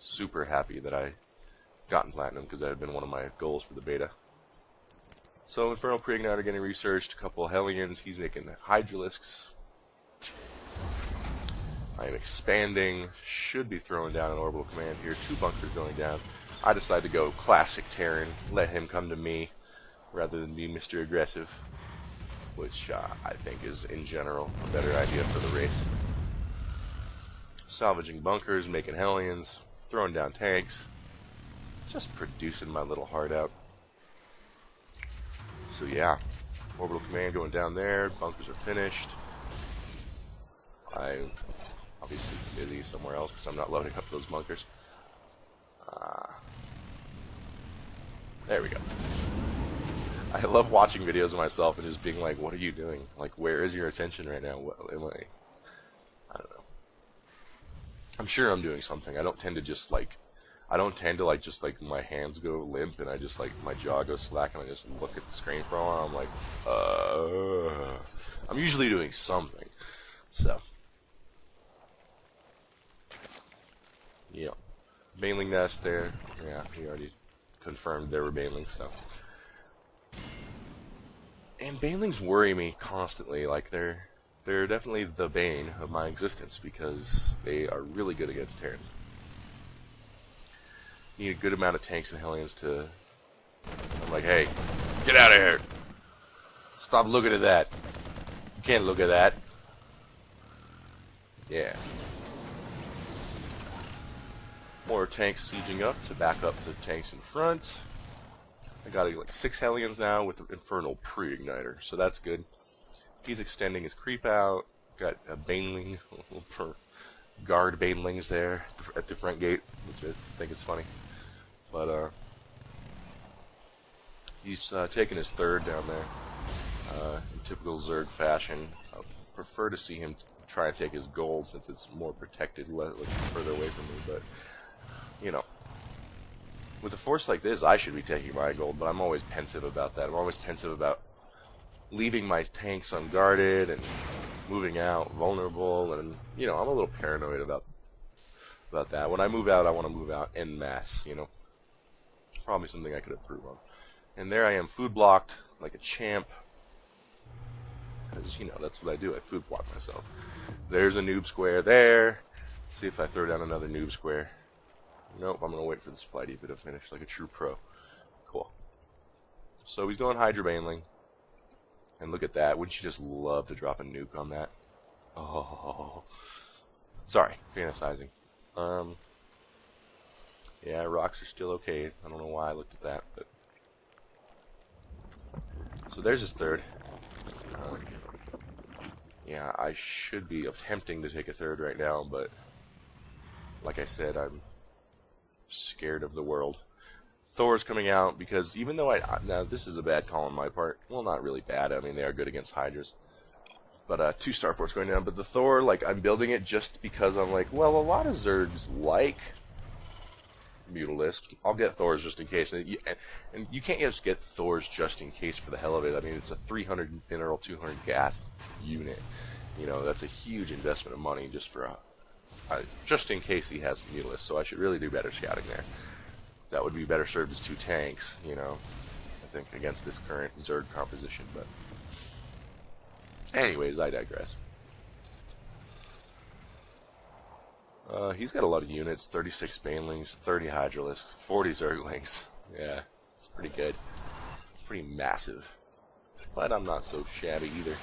super happy that I gotten platinum because that had been one of my goals for the beta. So Infernal Pre-Igniter getting researched, a couple of Hellions, he's making Hydralisks. I am expanding, should be throwing down an orbital command here, 2 bunkers going down. I decided to go classic Terran, let him come to me rather than be Mr. Aggressive, which I think is in general a better idea for the race. Salvaging bunkers, making Hellions, throwing down tanks, just producing my little heart out. So yeah, orbital command going down there, bunkers are finished. I obviously busy somewhere else because I'm not loading up those bunkers. There we go. I love watching videos of myself and just being like, what are you doing? Like, where is your attention right now? What am I don't know. I'm sure I'm doing something. I don't tend to just like my hands go limp and I just like my jaw goes slack and I just look at the screen for a while. I'm like, I'm usually doing something. So, yeah, Baneling nest there. Yeah, we already confirmed there were Banelings. So, and Banelings worry me constantly. Like they're definitely the bane of my existence because they are really good against Terrans. Need a good amount of tanks and Hellions to... I'm like, hey, get out of here! Stop looking at that! You can't look at that! Yeah. More tanks sieging up to back up the tanks in front. I got like 6 Hellions now with the Infernal Pre-Igniter, so that's good. He's extending his creep out. Got a Baneling, guard Banelings there at the front gate, which I think is funny. But he's taking his 3rd down there in typical Zerg fashion. I prefer to see him try and take his gold since it's more protected, like further away from me. But you know, with a force like this, I should be taking my gold. But I'm always pensive about that. I'm always pensive about leaving my tanks unguarded and moving out vulnerable, and you know, I'm a little paranoid about that. When I move out, I want to move out en masse, you know. Probably something I could improve on. And there I am, food blocked like a champ. Because, you know, that's what I do. I food block myself. There's a noob square there. Let's see if I throw down another noob square. Nope, I'm going to wait for the supply depot to finish like a true pro. Cool. So he's going Hydra Baneling. And look at that. Wouldn't you just love to drop a nuke on that? Oh. Sorry, fantasizing. Yeah, rocks are still okay. I don't know why I looked at that, but... So there's his 3rd. Yeah, I should be attempting to take a 3rd right now, but... Like I said, I'm scared of the world. Thor's coming out because even though now this is a bad call on my part. Well, not really bad. I mean, they are good against Hydras. But 2 starports going down. But the Thor, like, I'm building it just because I'm like, well, a lot of Zergs like Mutalisks. I'll get Thors just in case. And you can't just get Thors just in case for the hell of it. I mean, it's a 300 mineral, 200 gas unit. You know, that's a huge investment of money just for just in case he has Mutalisks. So I should really do better scouting there. That would be better served as 2 tanks, you know, I think, against this current Zerg composition. But anyways, I digress. He's got a lot of units, 36 Banelings, 30 Hydralisks, 40 Zerglings. Yeah, it's pretty good. It's pretty massive. But I'm not so shabby either.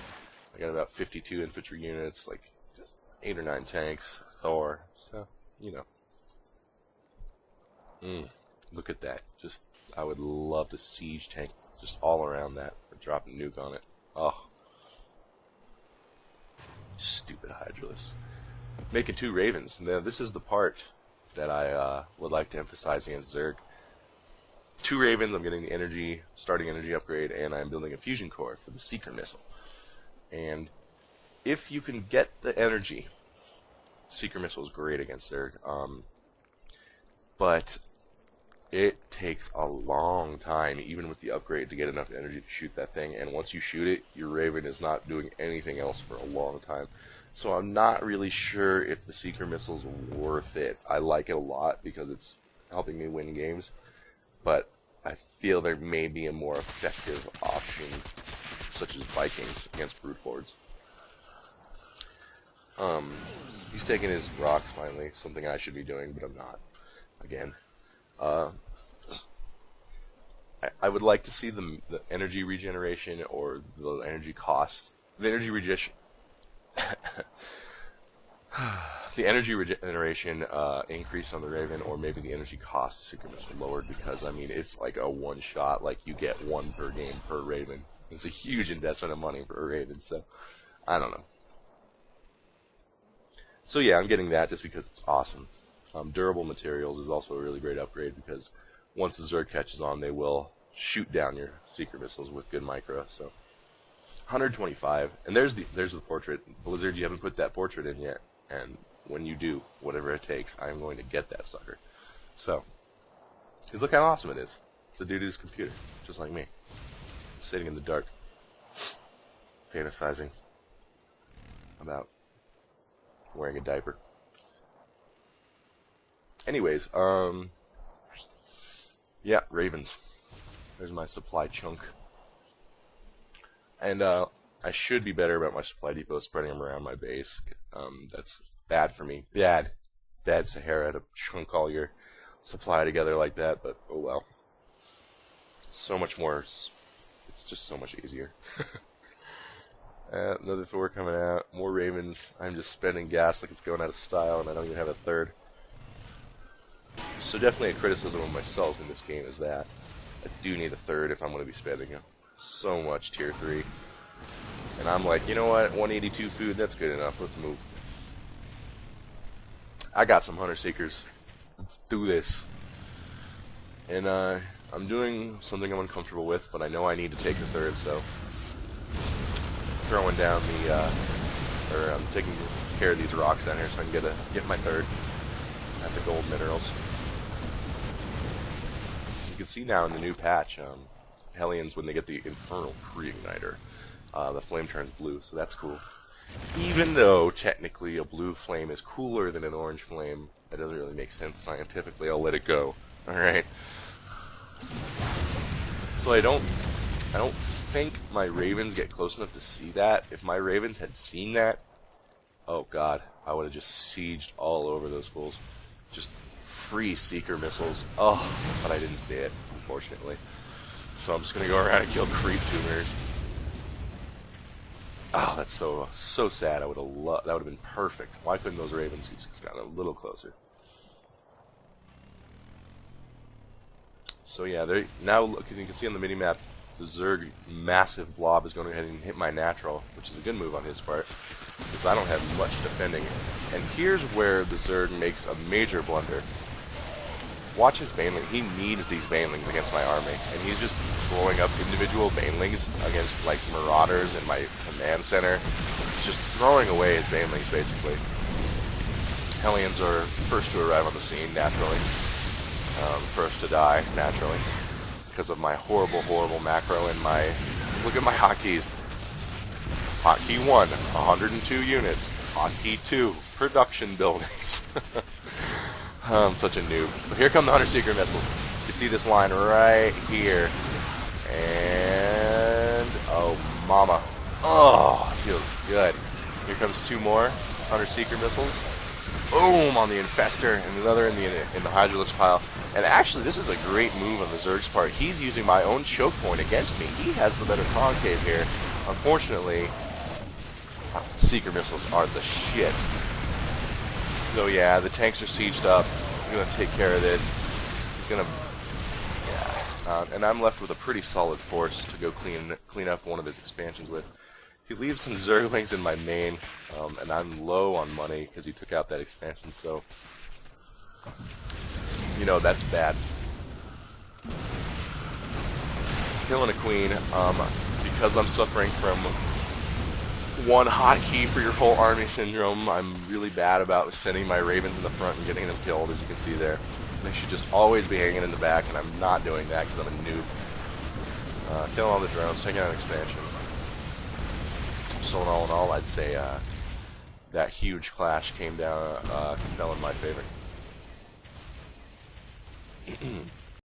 I got about 52 infantry units, like 8 or 9 tanks, Thor, so, you know. Look at that. Just, I would love to siege tank just all around that, or drop a nuke on it. Oh. Stupid Hydralisks. Making 2 Ravens. Now, this is the part that I would like to emphasize against Zerg. 2 Ravens, I'm getting the energy, starting energy upgrade, and I'm building a fusion core for the Seeker missile. And if you can get the energy, Seeker missile is great against Zerg. But it takes a long time, even with the upgrade, to get enough energy to shoot that thing. And once you shoot it, your Raven is not doing anything else for a long time. So I'm not really sure if the Seeker Missile's worth it. I like it a lot because it's helping me win games, but I feel there may be a more effective option, such as Vikings against Brute Hordes. He's taking his rocks finally, something I should be doing, but I'm not. Again. I would like to see the energy regeneration or the energy cost. The energy regeneration. The energy regeneration increased on the Raven, or maybe the energy cost of Seeker Missile lowered, because I mean it's like a one shot, like you get one per game per Raven. It's a huge investment of money for a Raven, so I don't know. So yeah, I'm getting that just because it's awesome. Durable materials is also a really great upgrade because once the Zerg catches on, they will shoot down your Seeker Missiles with good micro. So 125, and there's the portrait. Blizzard, you haven't put that portrait in yet, and when you do, whatever it takes, I'm going to get that sucker. So, because look how awesome it is. It's a dude who's computer, just like me, sitting in the dark, fantasizing about wearing a diaper. Anyways, yeah, Ravens. There's my supply chunk. And I should be better about my supply depot, spreading them around my base. That's bad for me. Bad Sahara to chunk all your supply together like that, but oh well. So much more. It's just so much easier. Another Thor coming out. More Ravens. I'm just spending gas like it's going out of style, and I don't even have a third. So definitely a criticism of myself in this game is that I do need a third if I'm going to be spending so much tier 3. And I'm like, you know what? 182 food, that's good enough. Let's move. I got some Hunter Seekers. Let's do this. And I'm doing something I'm uncomfortable with, but I know I need to take the third, so throwing down I'm taking care of these rocks down here so I can get my third at the gold minerals. You can see now in the new patch, Hellions, when they get the Infernal Pre-Igniter, the flame turns blue, so that's cool. Even though technically a blue flame is cooler than an orange flame, that doesn't really make sense scientifically. I'll let it go. All right. So I don't think my Ravens get close enough to see that. If my Ravens had seen that, oh god, I would have just sieged all over those fools. Just free Seeker Missiles. Oh, but I didn't see it, unfortunately. So I'm just gonna go around and kill creep tumors. Oh, that's so sad. I would have that would have been perfect. Why couldn't those Ravens just gotten a little closer? So yeah, now look, you can see on the mini map, the Zerg massive blob is going ahead and hit my natural, which is a good move on his part, because I don't have much defending. And here's where the Zerg makes a major blunder. Watch his Baneling. He needs these Banelings against my army, and he's just blowing up individual Banelings against like Marauders in my command center. He's just throwing away his Banelings, basically. Hellions are first to arrive on the scene, naturally. First to die, naturally, because of my horrible macro and my... Look at my hotkeys. Hotkey 1, 102 units. Hotkey 2, production buildings. I'm such a noob. But here come the Hunter Seeker missiles. You can see this line right here. And... oh, mama. Oh, feels good. Here comes 2 more Hunter Seeker missiles. Boom on the Infestor, and another in the Hydralisk pile. And actually, this is a great move on the Zerg's part. He's using my own choke point against me. He has the better concave here. Unfortunately, Seeker missiles are the shit. So yeah, the tanks are sieged up. I'm gonna take care of this. He's gonna, yeah. And I'm left with a pretty solid force to go clean up one of his expansions with. He leaves some Zerglings in my main, and I'm low on money because he took out that expansion. So, you know, that's bad. Killing a queen, because I'm suffering from one hotkey for your whole army syndrome. I'm really bad about sending my Ravens in the front and getting them killed, as you can see there. They should just always be hanging in the back, and I'm not doing that because I'm a noob. Killing all the drones, taking out an expansion. So in all, I'd say that huge clash came down, fell in my favor.